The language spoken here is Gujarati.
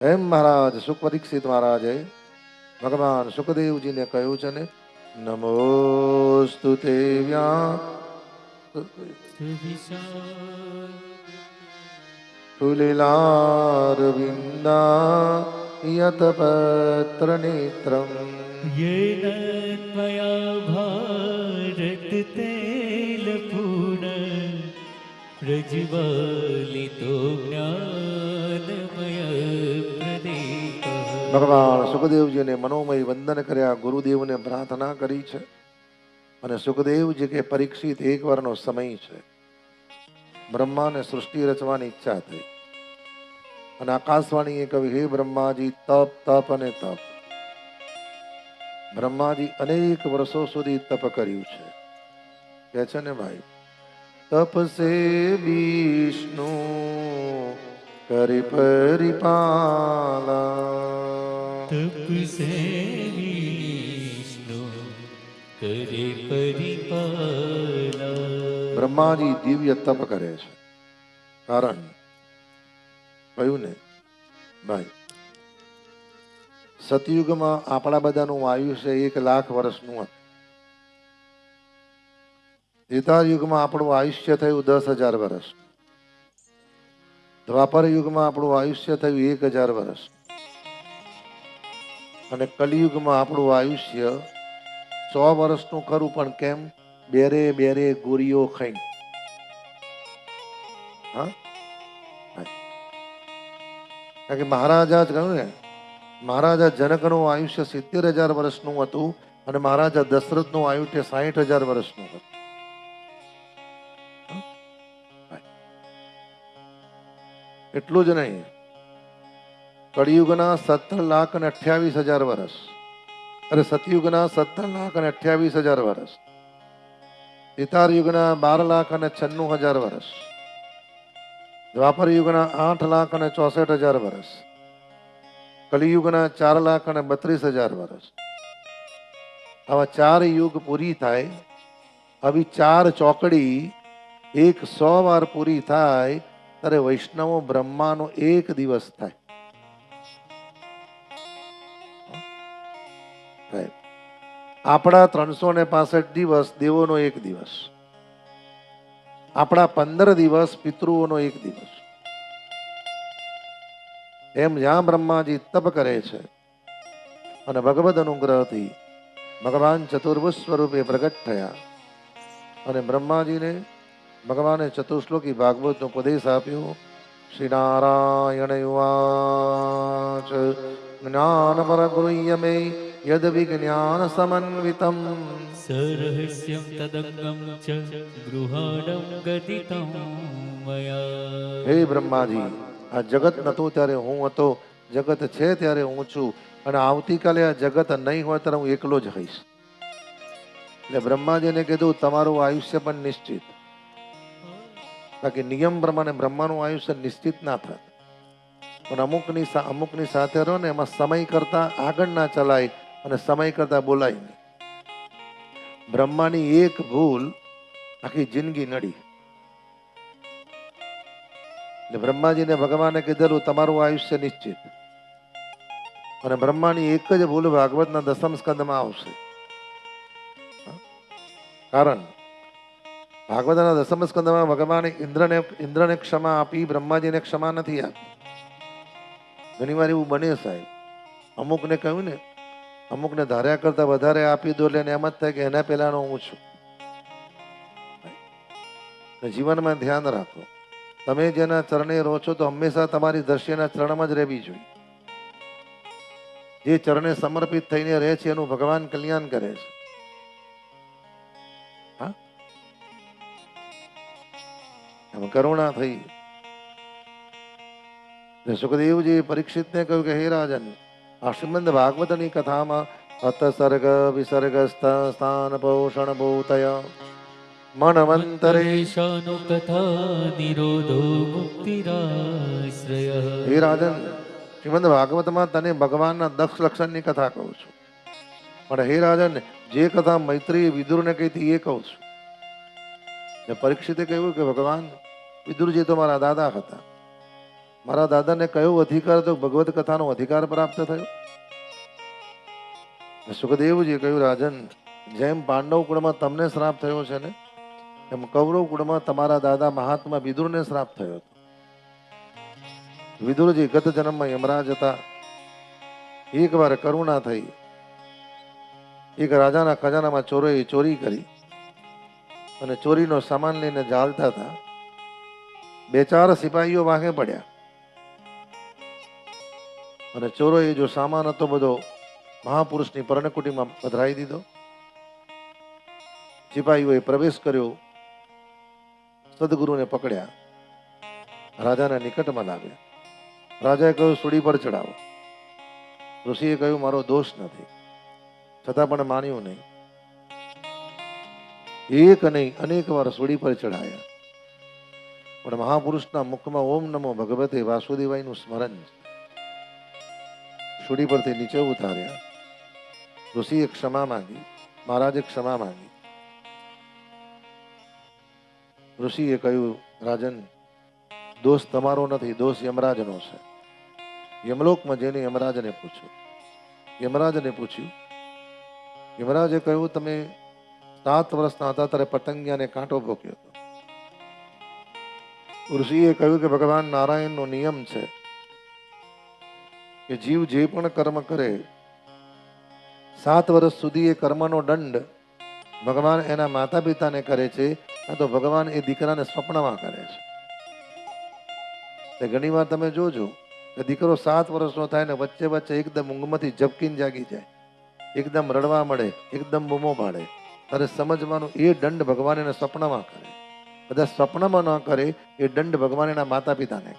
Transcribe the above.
એમ મહારાજ સુખ પરીક્ષિત મહારાજે ભગવાન સુખદેવજીને કહ્યું છે ને, નમોસ્તુ તે તુલિલારવિંદા યત પત્ર નેત્રમ येन त्वया भारत तेलपूर्ण प्रज्वलितो ज्ञानमय प्रदीप। ભગવાન સુખદેવજીને મનોમય વંદન કર્યા, ગુરુદેવને પ્રાર્થના કરી છે. અને સુખદેવજી કે પરીક્ષિત એક વારનો સમય છે, બ્રહ્માને સૃષ્ટિ રચવાની ઈચ્છા થઈ અને આકાશવાણીએ કહ્યું, હે બ્રહ્માજી, તપ તપ અને તપ. બ્રહ્માજી અનેક વર્ષો સુધી તપ કર્યું છે. કે છે ને ભાઈ, તપ સે વિષ્ણુ કરી પરિપાલા, तप से विष्णु करे परिपाला। બ્રહ્માજી દિવ્ય તપ કરે છે. કારણ કહ્યું ને ભાઈ, સતયુગમાં આપણા બધાનું આયુષ્ય 1,00,000 વર્ષનું હતું. ત્રેતા યુગમાં આપણું આયુષ્ય થયું 10,000 વર્ષ. દ્વાપર યુગમાં આપણું આયુષ્ય થયું 1,000 વર્ષ. અને કલિયુગમાં આપણું આયુષ્ય 100 વર્ષનું ખરું, પણ કેમ? બેરે બેરે ગોરીઓ ખાઈ. હા, કારણ કે મહારાજા જ કહ્યું ને, મહારાજા જનકનું આયુષ્ય 70,000 વર્ષનું હતું અને મહારાજા દશરથનું આયુષ્ય 60,000 વર્ષનું હતું. એટલું જ નહીં, કળિયુગના 17,28,000 વર્ષ, અરે સતયુગના 17,28,000 વર્ષ, ત્રેતા યુગના 12,96,000 વર્ષ, દ્વાપર યુગના 8,64,000 વર્ષ, કલિયુગના 4,32,000 વર્ષ. આવા 4 યુગ પૂરી થાય, આવી 4 ચોકડી 100 વાર પૂરી થાય ત્યારે વૈષ્ણવો બ્રહ્માનો 1 દિવસ થાય. આપણા 365 દિવસ દેવોનો 1 દિવસ, આપણા 15 દિવસ પિતૃઓનો 1 દિવસ. એમ જ્યાં બ્રહ્માજી તપ કરે છે અને ભગવદ અનુગ્રહથી ભગવાન ચતુર્ભુજ સ્વરૂપે પ્રગટ થયા અને બ્રહ્માજીને ભગવાને ચતુશ્લોકી ભાગવતનો ઉપદેશ આપ્યો. શ્રી નારાયણ યુવાચ જ્ઞાન પર ગુરુયમે યદ વિજ્ઞાન સમન્વિતમ સરહસ્યમ તદંગમ ચ ગૃહાણમ ગદિતમ મયા. હે બ્રહ્માજી, આ જગત નહોતું ત્યારે હું હતો, જગત છે ત્યારે હું છું, અને આવતીકાલે આ જગત નહીં હોય ત્યારે હું એકલો જ હઈશ. એટલે બ્રહ્માજીને કીધું, તમારું આયુષ્ય પણ નિશ્ચિત. બાકી નિયમ પ્રમાણે બ્રહ્માનું આયુષ્ય નિશ્ચિત ના થાય, પણ અમુકની સાથે રહો ને, એમાં સમય કરતા આગળ ના ચલાય અને સમય કરતા બોલાય નહીં. બ્રહ્માની એક ભૂલ આખી જિંદગી નડી. એટલે બ્રહ્માજીને ભગવાને કીધેલું, તમારું આયુષ્ય નિશ્ચિત. અને બ્રહ્માની એક જ ભૂલ ભાગવતના 10મ સ્કંદમાં આવશે. કારણ ભાગવતના 10મ સ્કંદમાં ભગવાને ઇન્દ્રને ક્ષમા આપી, બ્રહ્માજીને ક્ષમા નથી આપી. ઘણી વાર એવું બને સાહેબ, અમુકને કહ્યું ને, અમુકને ધાર્યા કરતા વધારે આપી દો એટલે એમ જ થાય કે એના પહેલાનો હું છું. જીવનમાં ધ્યાન રાખો, તમે જેના ચરણે રહો છો તો હંમેશા તમારી દ્રષ્ટિના ચરણમાં જ રહેવી જોઈએ. જે ચરણે સમર્પિત થઈને રહે છે એનું ભગવાન કલ્યાણ કરે છે. હા, એમ કરુણા થઈ. સુખદેવજી પરીક્ષિતને કહ્યું કે હે રાજન, આ શ્રીમદ ભાગવતની કથામાં અત સર્ગ વિસર્ગ સ્થાન પોષણ ભૂતય મનવંતરેશાનો કથા નિરોધો મુક્તિરાશ્રય. હે રાજન, શ્રીમદ ભાગવતમાં તને ભગવાનના દક્ષ લક્ષણની કથા કહું છું, પણ હે રાજન, જે કથા મૈત્રી વિદુરને કહી હતી એ કહું છું. પરીક્ષિતે કહ્યું કે ભગવાન, વિદુરજી તો મારા દાદા હતા, મારા દાદાને કયો અધિકાર હતો? ભગવત કથાનો અધિકાર પ્રાપ્ત થયો. સુખદેવજીએ કહ્યું, રાજન, જેમ પાંડવ કુળમાં તમને શ્રાપ થયો છે ને, એમ કૌરવ કુળમાં તમારા દાદા મહાત્મા વિદુરને શ્રાપ થયો હતો. વિદુરજી ગત જન્મમાં યમરાજ હતા. એકવાર કરુણા થઈ. એક રાજાના ખજાનામાં ચોરોએ ચોરી કરી અને ચોરીનો સામાન લઈને ચાલતા હતા. બે ચાર સિપાહીઓ વાંકે પડ્યા અને ચોરોએ જો સામાન હતો બધો મહાપુરુષની પર્ણકુટીમાં પધરાવી દીધો. સિપાહીઓએ પ્રવેશ કર્યો, સદગુરુને પકડ્યા, રાજાના નિકટમાં લાવ્યા. રાજાએ કહ્યું, સુડી પર ચડાવો. ઋષિએ કહ્યું, મારો દોષ નથી, છતાં પણ માન્યું નહીં. એક નહીં અનેક વાર સુડી પર ચડાયા, પણ મહાપુરુષના મુખમાં ઓમ નમો ભગવતે વાસુદેવાયનું સ્મરણ છે. સુડી પરથી નીચે ઉતાર્યા. ઋષિએ ક્ષમા માંગી, મહારાજે ક્ષમા માંગી. ઋષિએ કહ્યું, રાજન, દોષ તમારો નથી, દોષ યમરાજનો છે. યમલોકમાં જઈને યમરાજને પૂછ્યું. યમરાજે કહ્યું, તમે 7 વર્ષના હતા ત્યારે પતંગિયાને કાંટો ભોગ્યો હતો. ઋષિએ કહ્યું કે ભગવાન નારાયણનો નિયમ છે કે જીવ જે પણ કર્મ કરે 7 વર્ષ સુધી એ કર્મનો દંડ ભગવાન એના માતા પિતાને કરે છે, તો ભગવાન એ દીકરાને સ્વપ્નમાં કરે છે. ઘણી વાર તમે જોજો કે દીકરો 7 વર્ષનો થાય ને વચ્ચે વચ્ચે એકદમ ઊંઘમાંથી ઝબકીને જાગી જાય, એકદમ રડવા મળે, એકદમ બૂમો પાડે, ત્યારે સમજવાનું એ દંડ ભગવાન એને સ્વપ્નમાં કરે. બધા સ્વપ્નમાં ન કરે, એ દંડ ભગવાન એના માતા પિતાને.